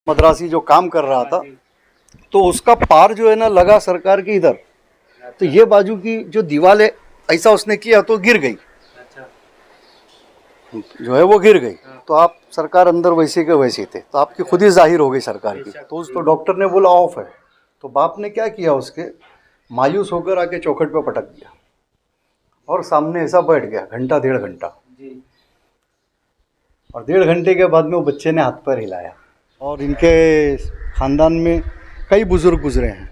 मद्रासी जो काम कर रहा था, तो उसका पार जो है ना लगा सरकार के इधर, तो ये बाजू की जो दीवार है ऐसा उसने किया तो गिर गई, जो है वो गिर गई। तो आप सरकार अंदर वैसे के वैसे थे, तो आपकी खुद ही जाहिर हो गई सरकार की। तो उसको डॉक्टर ने बोला ऑफ है, तो बाप ने क्या किया, उसके मायूस होकर आके चौखट पे पटक दिया और सामने ऐसा बैठ गया घंटा 1.5 घंटा। और 1.5 घंटे के बाद में वो बच्चे ने हाथ पैर हिलाया। और इनके ख़ानदान में कई बुज़ुर्ग गुजरे हैं,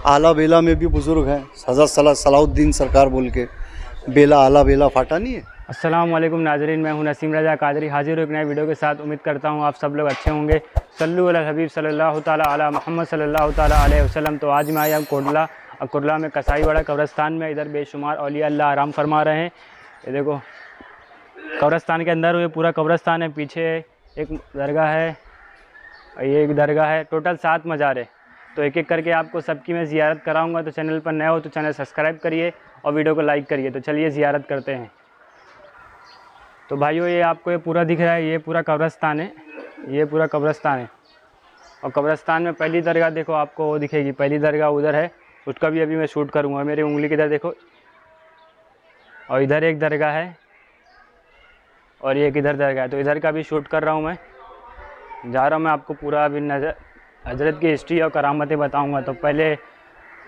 आला बेला में भी बुज़ुर्ग हैं, हज़रत सलाउद्दीन सरकार बोल के, बेला आला बेला फाटा नहीं है। अस्सलाम वालेकुम नाजरीन, मैं हूं नसीम रज़ा कादरी, हाजिर हूं एक नए वीडियो के साथ। उम्मीद करता हूं आप सब लोग अच्छे होंगे। सल्लु अला हबीब सल्लल्लाहु ताला अला मोहम्मद सल्लल्लाहु ताला अलैहि वसल्लम। तो आज मैं आया हूँ कोडला, और कोडला में कसाईवाड़ा कब्रस्तान में। इधर बेशुमार औलिया अल्लाह आराम फरमा रहे हैं। ये देखो कब्रस्तान के अंदर ये पूरा कब्रस्तान है, पीछे एक दरगाह है, ये एक दरगाह है, टोटल 7 मज़ार है। तो एक एक करके आपको सबकी मैं ज़ियारत कराऊँगा। तो चैनल पर नए हो तो चैनल सब्सक्राइब करिए और वीडियो को लाइक करिए। तो चलिए ज़ियारत करते हैं। तो भाइयों ये आपको ये पूरा दिख रहा है, ये पूरा कब्रस्तान है, ये पूरा कब्रस्तान है। और कब्रस्तान में पहली दरगाह देखो आपको वो दिखेगी, पहली दरगाह उधर है, उसका भी अभी मैं शूट करूँगा। मेरी उंगली की इधर देखो, और इधर एक दरगाह है, और ये किधर दरगाह है, तो इधर का भी शूट कर रहा हूँ। मैं जा रहा हूँ, मैं आपको पूरा अभी नज़र हज़रत की हिस्ट्री और करामतें बताऊँगा। तो पहले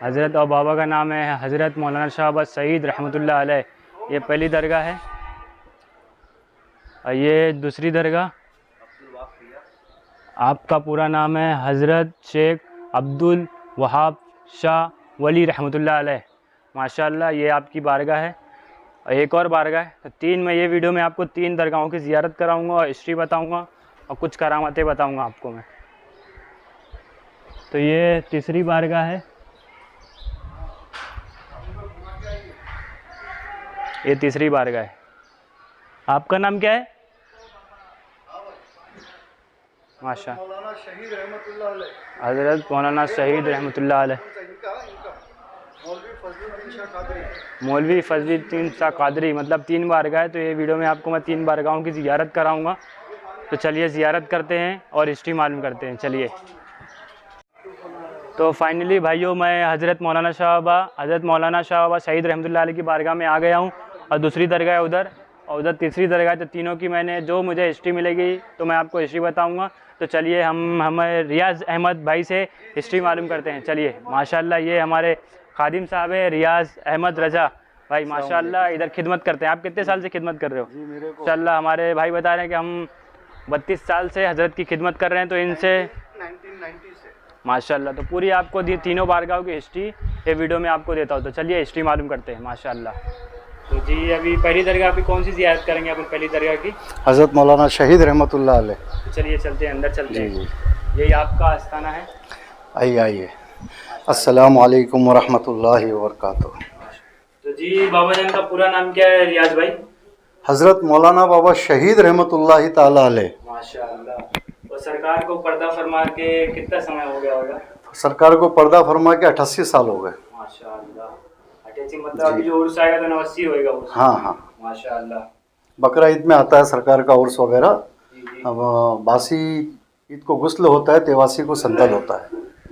हज़रत और बाबा का नाम है हज़रत मौलाना शाह सईद रहमतुल्लाह अलैह, ये पहली दरगाह है। और ये दूसरी दरगाह, आपका पूरा नाम है हज़रत शेख अब्दुल वहाब शाह वली रहमतुल्लाह अलैह, माशाअल्लाह। ये आपकी बारगाह है। और एक और बारगाह है। तो 3 मैं ये वीडियो में आपको 3 दरगाहों की ज़ियारत कराऊंगा और हिस्ट्री बताऊंगा और कुछ करामतें बताऊंगा आपको मैं। तो ये तीसरी बारगाह है, ये तीसरी बारगाह है। आपका नाम क्या है? माशा हज़रत मौलाना शहीद रहमतुल्लाह अलैह, मौलवी फजलुद्दीन शाह कादरी, मतलब 3 बारगाह है। तो ये वीडियो में आपको मैं 3 बारगाहों की ज़ियारत कराऊंगा। तो चलिए ज़ियारत करते हैं और हिस्ट्री मालूम करते हैं। चलिए, तो फाइनली भाइयों मैं हज़रत मौलाना शाह शहीद रहमतुल्लाह अलैह की बारगाह में आ गया हूँ। और दूसरी दरगाह है उधर, और उधर तीसरी दरगाह है। तो तीनों की मैंने जो मुझे हिस्ट्री मिलेगी तो मैं आपको हिस्ट्री बताऊंगा। तो चलिए हमें रियाज़ अहमद भाई से हिस्ट्री मालूम करते हैं। चलिए, माशाल्लाह ये हमारे खादिम साहब है रियाज़ अहमद रज़ा भाई, माशाल्लाह इधर खिदमत करते हैं। आप कितने साल से खिदमत कर रहे हो? इंशाल्लाह हमारे भाई बता रहे हैं कि हम 32 साल से हज़रत की खिदमत कर रहे हैं। तो इनसे 1990 से माशाल्लाह, तो पूरी आपको तीनों बारगाहों की हिस्ट्री ये वीडियो में आपको देता हूँ। तो चलिए हिस्ट्री मालूम करते हैं माशाल्लाह। तो जी अभी पहली दरगाह की कौन सी ज़ियारत करेंगे अपन? पहली दरगाह की हज़रत मौलाना शहीद रहमतुल्लाह अलैह। तो चलिए चलते हैं, अंदर चलते हैं। यही आपका आस्थाना है। आइए आइए। अस्सलामु अलैकुम वरहमतुल्लाहि वबरकातुहू। तो जी बाबा जान का पूरा नाम क्या है रियाज भाई? हज़रत मौलाना बाबा शहीद रहमतुल्लाहि ताला अलैह। माशाअल्लाह। तो सरकार को पर्दा फरमा के कितना समय हो गया होगा? सरकार को पर्दा फरमा के 88 साल हो गए। माशाअल्लाह, 88 मतलब अभी जो उर्स आएगा तो 89 होएगा उर्स। हाँ हाँ, माशाअल्लाह। बकरा ईद में आता है सरकार का उर्स वगैरह। अब बासी ईद को गुस्ल होता है, तेवासी को संदल होता है।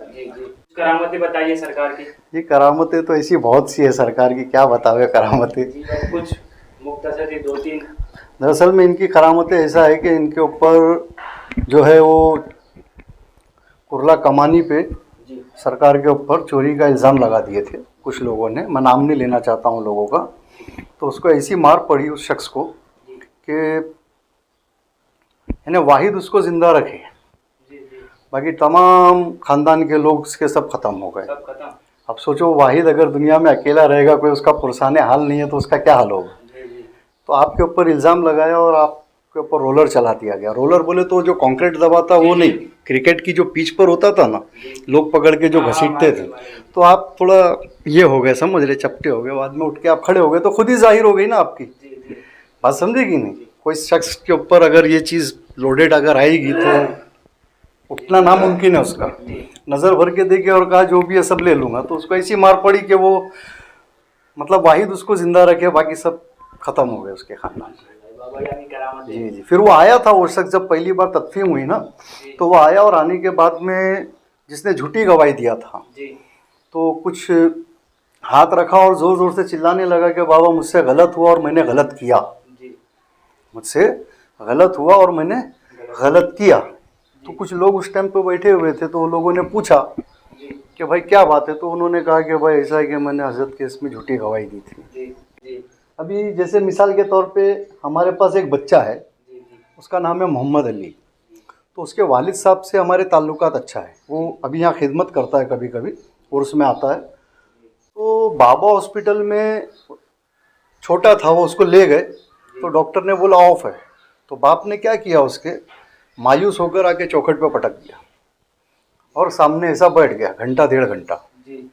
जी जी, करामतें बताइए सरकार की। ये करामतें तो ऐसी बहुत सी है सरकार की, क्या बतावे करामतें। जी कुछ मुख्तसर 2-3। दरअसल में इनकी करामतें ऐसा है कि इनके ऊपर जो है वो कुर्ला कमानी पे सरकार के ऊपर चोरी का इल्ज़ाम लगा दिए थे कुछ लोगों ने। मैं नाम नहीं लेना चाहता हूँ लोगों का। तो उसको ऐसी मार पड़ी उस शख्स को कि यानी वाहिद उसको ज़िंदा रखे, बाकी तमाम ख़ानदान के लोग उसके सब ख़त्म हो गए। अब सोचो वाहिद अगर दुनिया में अकेला रहेगा, कोई उसका पुरसाने हाल नहीं है, तो उसका क्या हाल होगा। तो आपके ऊपर इल्ज़ाम लगाया और आपके ऊपर रोलर चला दिया गया। रोलर बोले तो जो कंक्रीट दबाता वो नहीं, क्रिकेट की जो पिच पर होता था ना, लोग पकड़ के जो घसीटते थे। तो आप थोड़ा ये हो गए, समझ रहे, चपटे हो गए। बाद में उठ के आप खड़े हो गए तो खुद ही जाहिर हो गई ना आपकी बात, समझेगी नहीं। कोई शख्स के ऊपर अगर ये चीज़ लोडेड अगर आएगी तो उठना नामुमकिन है उसका। नज़र भर के देखे और कहा जो भी है सब ले लूँगा, तो उसको ऐसी मार पड़ी कि वो मतलब वाहिद उसको ज़िंदा रखे, बाकी सब ख़त्म हो गए उसके ख़ानदान। बाबा जान की करामत है। जी जी। फिर वो आया था उस वक्त जब पहली बार तदफीन हुई ना, तो वो आया और आने के बाद में जिसने झूठी गवाही दिया था जी तो कुछ हाथ रखा और ज़ोर ज़ोर से चिल्लाने लगा कि बाबा मुझसे गलत हुआ और मैंने गलत किया, जी मुझसे गलत हुआ और मैंने गलत किया। तो कुछ लोग उस टाइम पे बैठे हुए थे, तो वो लोगों ने पूछा कि भाई क्या बात है, तो उन्होंने कहा कि भाई ऐसा है कि मैंने हजरत केस में झूठी गवाही दी थी। जी जी अभी जैसे मिसाल के तौर पे हमारे पास एक बच्चा है, जी जी उसका नाम है मोहम्मद अली, तो उसके वालिद साहब से हमारे ताल्लुकात अच्छा है। वो अभी यहाँ खिदमत करता है, कभी कभी उर्स में आता है। तो बाबा हॉस्पिटल में छोटा था, वो उसको ले गए तो डॉक्टर ने बोला ऑफ है, तो बाप ने क्या किया, उसके मायूस होकर आके चौखट पे पटक दिया और सामने ऐसा बैठ गया घंटा 1.5 घंटा। जी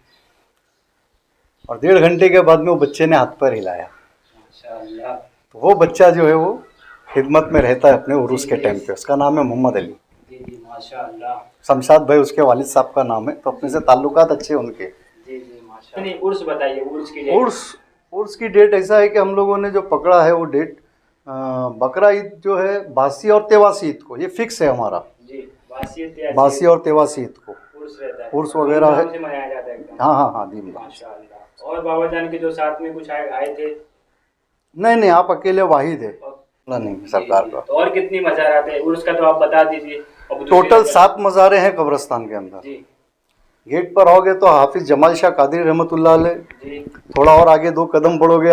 और 1.5 घंटे के बाद में वो बच्चे ने हाथ पैर हिलाया। माशाअल्लाह। तो वो बच्चा जो है वो खिदमत में रहता है अपने उर्स के टाइम पे। उसका नाम है मोहम्मद अली। जी जी माशाअल्लाह। शमशाद भाई उसके वालिद साहब का नाम है, तो अपने से ताल्लुकात अच्छे हैं उनके। जी जी माशाअल्लाह। नहीं उर्स बताइए, उर्स की डेट। उर्स की डेट ऐसा है कि हम लोगों ने जो पकड़ा है वो डेट बकरा ईद जो है बासी और तेवासी ईद को, ये फिक्स है हमारा। जी बासी और तेवासी ईद को उर्स रहता है, उर्स वगैरह है। धूमधाम से मनाया जाता है एकदम। हाँ हाँ हाँ जी। माशाअल्लाह। और बाबा जान के जो साथ में कुछ आए थे? नहीं नहीं, आप अकेले वाहिद है, नहीं सरकार का। तो और कितनी मज़ारात है उर्स का, तो आप बता दीजिए। टोटल 7 मज़ारें हैं कब्रिस्तान के अंदर। जी गेट पर आओगे तो हाफिज जमाल शाह कादरी रहमतुल्लाह अलैह, जी थोड़ा और आगे 2 कदम बढ़ोगे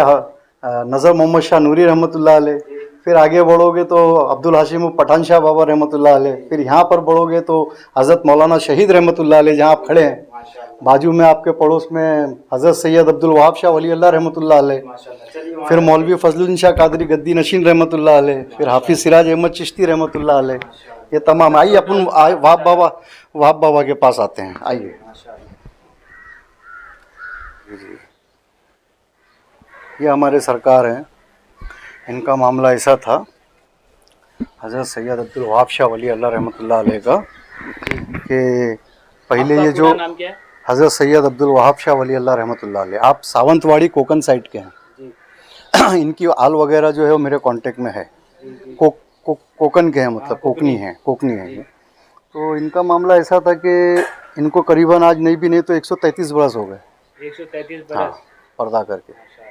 नज़र मोहम्मद शाह नूरी रहमतुल्लाह अलैह, फिर आगे बढ़ोगे तो अब्दुल हाशिम पठान शाह बाबा रहमतुल्लाह अलैह, फिर यहाँ पर बढ़ोगे तो हज़रत मौलाना शहीद रहमतुल्लाह अलैह जहाँ आप खड़े हैं, माशाअल्लाह बाजू में आपके पड़ोस में हज़रत सैयद अब्दुल वहाब शाह वली अल्लाह रहमतुल्लाह अलैह, माशाअल्लाह। चलिए फिर मौलवी फजलुद्दीन शाह कादरी गद्दी नशीन रहमतुल्लाह अलैह, फिर हाफिज सिराज अहमद चिश्ती रहमतुल्लाह अलैह, ये तमाम। आइए अपन वहाब बाबा के पास आते हैं, आइए। ये हमारे सरकार हैं, इनका मामला ऐसा था हज़रत सैयद अब्दुल वहाब शाह वली अल्लाह रहमतुल्लाह अलैह का कि पहले ये जो नाम क्या है? हज़रत सैयद अब्दुल वहाब शाह वली अल्लाह रहमतुल्लाह अलैह, आप सावंतवाड़ी कोकन साइड के हैं। जी इनकी आल वगैरह जो है वो मेरे कांटेक्ट में है। कोकन के हैं, मतलब कोकनी है ये। तो इनका मामला ऐसा था कि इनको करीबन आज नहीं तो 133 बरस हो गए। 133 बरस। हाँ, पर्दा करके। माशाअल्लाह।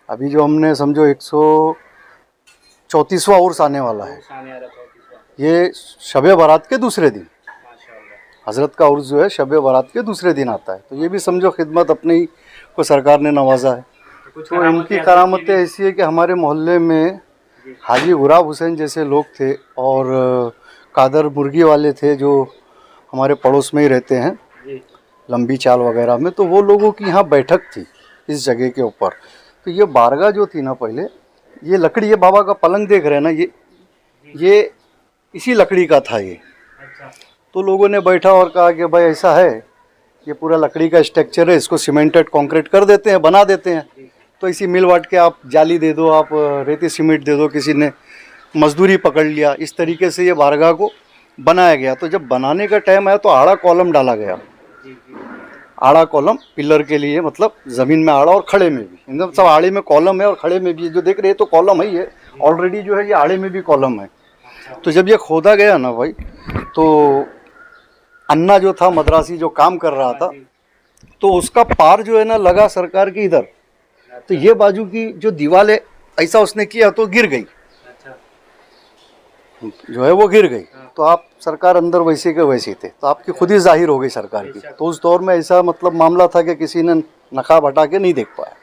अभी जो हमने समझो 134वां उर्स आने वाला है, सामने आ रहा 34वां। ये शब बारात के दूसरे दिन, माशाअल्लाह। हज़रत का उर्स जो है शब बारात के दूसरे दिन आता है। तो ये भी समझो खिदमत अपनी ही को सरकार ने नवाजा है। तो इनकी करामतें ऐसी है कि हमारे मोहल्ले में हाजी गुराब हुसैन जैसे लोग थे और कादर मुर्गी वाले थे जो हमारे पड़ोस में ही रहते हैं, जी लंबी चाल वगैरह में। तो वो लोगों की यहाँ बैठक थी इस जगह के ऊपर। तो ये बारगाह जो थी ना, पहले ये लकड़ी, ये बाबा का पलंग देख रहे हैं ना, ये इसी लकड़ी का था ये। अच्छा। तो लोगों ने बैठा और कहा कि भाई ऐसा है, ये पूरा लकड़ी का स्ट्रक्चर है, इसको सीमेंटेड कंक्रीट कर देते हैं, बना देते हैं। तो इसी मिल वाट के आप जाली दे दो, आप रेती सीमेंट दे दो, किसी ने मजदूरी पकड़ लिया, इस तरीके से ये बारगाह को बनाया गया। तो जब बनाने का टाइम आया तो आड़ा कॉलम डाला गया। जी जी आड़ा कॉलम पिलर के लिए, मतलब ज़मीन में आड़ा और खड़े में भी, एकदम सब आड़े में कॉलम है और खड़े में भी। जो देख रहे हैं तो कॉलम है, ये ऑलरेडी जो है ये आड़े में भी कॉलम है। तो जब ये खोदा गया ना भाई, तो अन्ना जो था मद्रासी जो काम कर रहा था, तो उसका पार जो है ना लगा सरकार के इधर। तो ये बाजू की जो दीवार है ऐसा उसने किया तो गिर गई, अच्छा जो है वो गिर गई। तो आप सरकार अंदर वैसे के वैसे थे, तो आपकी खुद ही जाहिर हो गई सरकार की। तो उस दौर में ऐसा मतलब मामला था कि किसी ने नकाब हटा के नहीं देख पाया,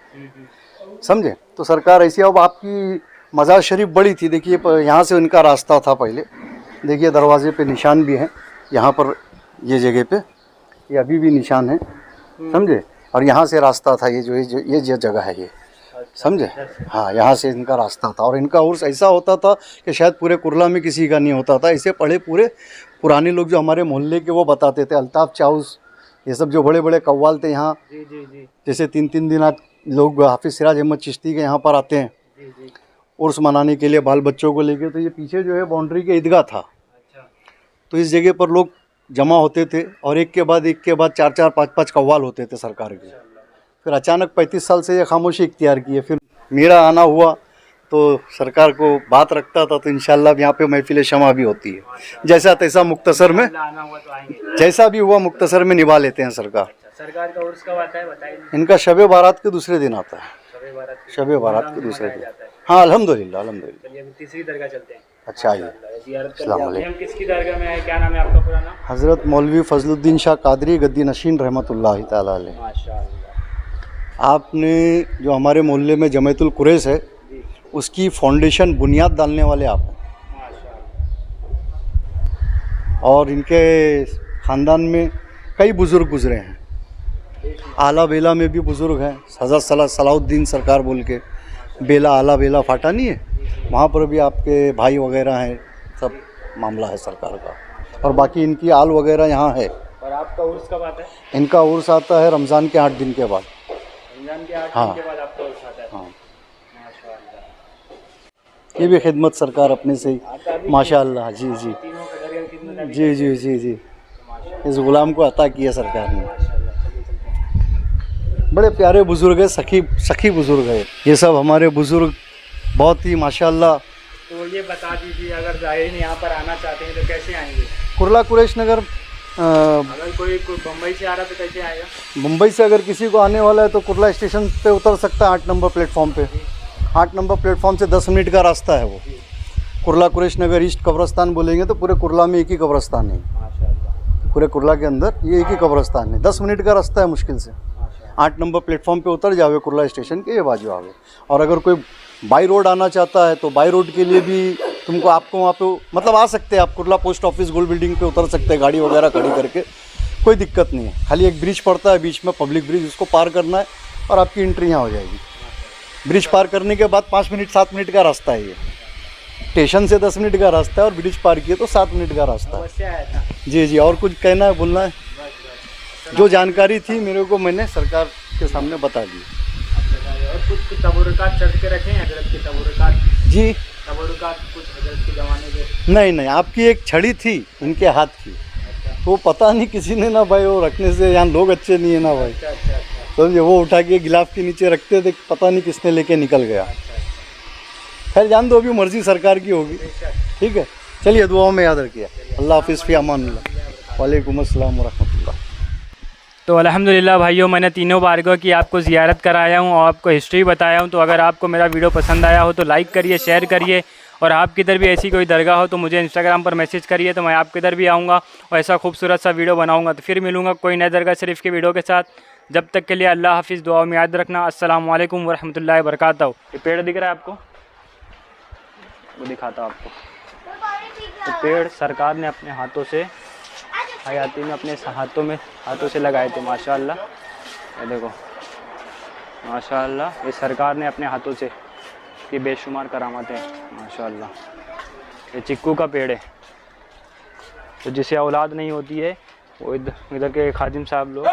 समझे। तो सरकार ऐसी, अब आपकी मज़ार शरीफ बड़ी थी, देखिए यहाँ से उनका रास्ता था पहले, देखिए दरवाजे पे निशान भी हैं यहाँ पर, ये जगह पे ये अभी भी निशान है, समझे। और यहाँ से रास्ता था, ये जो जगह है ये, समझे। हाँ, यहाँ से इनका रास्ता था। और इनका उर्स ऐसा होता था कि शायद पूरे कुरला में किसी का नहीं होता था। इसे पढ़े पूरे पुराने लोग जो हमारे मोहल्ले के वो बताते थे, अल्ताफ़ चाउस, ये सब जो बड़े बड़े कव्वाल थे यहाँ, जी जी जी जैसे 3-3 दिन आज लोग हाफिज सिराज अहमद चिश्ती के यहाँ पर आते हैं जी जी। उर्स मनाने के लिए बाल बच्चों को लेके। तो ये पीछे जो है बाउंड्री के ईदगाह था, अच्छा। तो इस जगह पर लोग जमा होते थे और एक के बाद 4-4 5-5 कव्वाल होते थे सरकार के। फिर अचानक 35 साल से ये खामोशी इख्तियार की है। फिर मेरा आना हुआ तो सरकार को बात रखता था, तो इंशाल्लाह यहाँ पे महफिल शमा भी होती है। जैसा तैसा मुख्तसर में, आना हुआ तो आएंगे। जैसा भी हुआ मुख्तसर में निभा लेते हैं सरकार। सरकार का उर्स कब आता है बताइए? इनका शब बारात के दूसरे दिन आता है। शब बारात के धूमधाम से दूसरे मनाया दिन। जाता है। हाँ अल्हम्दुलिल्लाह अल्हम्दुलिल्लाह। चलिए अभी तीसरी दरगाह चलते हैं। अच्छा आइए। ज़ियारत कर अस्सलाम लिया। वालेकुम। हम किसकी दरगाह में आए? क्या नाम है आपका पूरा नाम? हज़रत मौलवी फजलुद्दीन शाह कादरी गद्दी नशीन रहमतुल्लाह ताला अलैह। माशाअल्लाह। आपने जो हमारे मोहल्ले में जमायतुल कुरैश है जी उसकी फाउंडेशन बुनियाद डालने वाले आप हैं। माशाअल्लाह। और इनके ख़ानदान में कई बुज़ुर्ग गुजरे हैं। आला बेला में भी बुज़ुर्ग हैं। हज़रत सलाउद्दीन सरकार बोल के बेला आला बेला फाटा नहीं है, वहाँ पर भी आपके भाई वगैरह हैं। सब मामला है सरकार का। और बाकी इनकी आल वगैरह यहाँ है। और आपका उर्स कब आता है? इनका उर्स आता है रमज़ान के 8 दिन के बाद। रमजान के 8 हाँ। दिन के बाद आपका उर्स आता है। हाँ, माशाअल्लाह। ये भी खिदमत सरकार अपने से ही आता भी माशाअल्लाह। जी जी तीनों का दरगाह खिदमत अभी जी जी जी जी माशाअल्लाह। इस गुलाम को अता किया सरकार ने। माशाअल्लाह। चलिए चलते हैं। बड़े प्यारे बुज़ुर्ग है, सखी बुज़ुर्ग है ये सब हमारे बुज़ुर्ग, बहुत ही माशाअल्लाह। तो ये बता दीजिए, अगर ज़ाहिरीन यहाँ पर आना चाहते हैं तो कैसे आएंगे? कुर्ला कुरैश नगर अगर कोई बम्बई से आ रहा है तो कैसे आएगा? मुंबई से अगर किसी को आने वाला है तो कुर्ला स्टेशन पे उतर सकता है 8 नंबर प्लेटफॉर्म पे। 8 नंबर प्लेटफॉर्म से 10 मिनट का रास्ता है वो। कुर्ला कुरैश नगर ईस्ट कब्रस्तान बोलेंगे तो पूरे कुर्ला में एक ही कब्रस्तान है। माशाअल्लाह। पूरे कुर्ला के अंदर ये एक ही कब्रस्तान है। 10 मिनट का रास्ता है मुश्किल से। 8 नंबर प्लेटफॉर्म पे उतर जाओगे कुर्ला स्टेशन के, ये बाजू आओगे। और अगर कोई बाई रोड आना चाहता है तो बाई रोड के लिए भी तुमको आपको वहाँ पे मतलब आ सकते हैं आप। कुर्ला पोस्ट ऑफिस गोल बिल्डिंग पे उतर सकते हैं गाड़ी वगैरह खड़ी करके, कोई दिक्कत नहीं है। खाली एक ब्रिज पड़ता है बीच में, पब्लिक ब्रिज, उसको पार करना है और आपकी एंट्री यहाँ हो जाएगी। ब्रिज पार करने के बाद 5 मिनट 7 मिनट का रास्ता है ये। स्टेशन से 10 मिनट का रास्ता है और ब्रिज पार किए तो 7 मिनट का रास्ता है। बस से आया था। जी जी, और कुछ कहना है, बोलना है? जो जानकारी थी मेरे को मैंने सरकार के सामने बता दी। और कुछ तबरुकात चढ़ के रखे हैं हजरत के तबरुकात? जी तबरुकात कुछ हजरत के ज़माने के? नहीं नहीं, आपकी एक छड़ी थी इनके हाथ की, तो पता नहीं किसी ने ना भाई वो रखने से, यहाँ लोग अच्छे नहीं है ना भाई, अच्छा अच्छा अच्छा। तो वो उठा के गिलाफ के नीचे रखते थे, पता नहीं किसने लेके निकल गया। खैर जान दो, अभी मर्जी सरकार की होगी। ठीक है, चलिए दुआओं में याद रखिए। अल्लाह हाफिज़, फ़ी अमानिल्लाह। वालेकुम अस्सलाम वरहमतुल्लाह। तो अल्हम्दुलिल्लाह भाइयों, मैंने तीनों बारगाह की आपको ज़ियारत कराया हूँ और आपको हिस्ट्री बताया हूँ। तो अगर आपको मेरा वीडियो पसंद आया हो तो लाइक करिए, शेयर करिए। और आपकी इधर भी ऐसी कोई दरगाह हो तो मुझे इंस्टाग्राम पर मैसेज करिए, तो मैं आपके इधर भी आऊँगा और ऐसा खूबसूरत सा वीडियो बनाऊँगा। तो फिर मिलूँगा कोई नए दरगाह शरीफ के वीडियो के साथ। जब तक के लिए अल्लाह हाफिज़, दुआ में याद रखना। अस्सलामु अलैकुम वरहमतुल्लाहि वबरकातुहू। ये पेड़ दिख रहा है आपको, वो दिखाता हूँ आपको। तो पेड़ सरकार ने अपने हाथों से, हयाती में अपने हाथों से लगाए थे। माशाअल्लाह, ये देखो माशाअल्लाह, ये सरकार ने अपने हाथों से की बेशुमार करामत है। माशाअल्लाह, ये चिक्कू का पेड़ है। तो जिसे औलाद नहीं होती है वो इधर के खादिम साहब लोग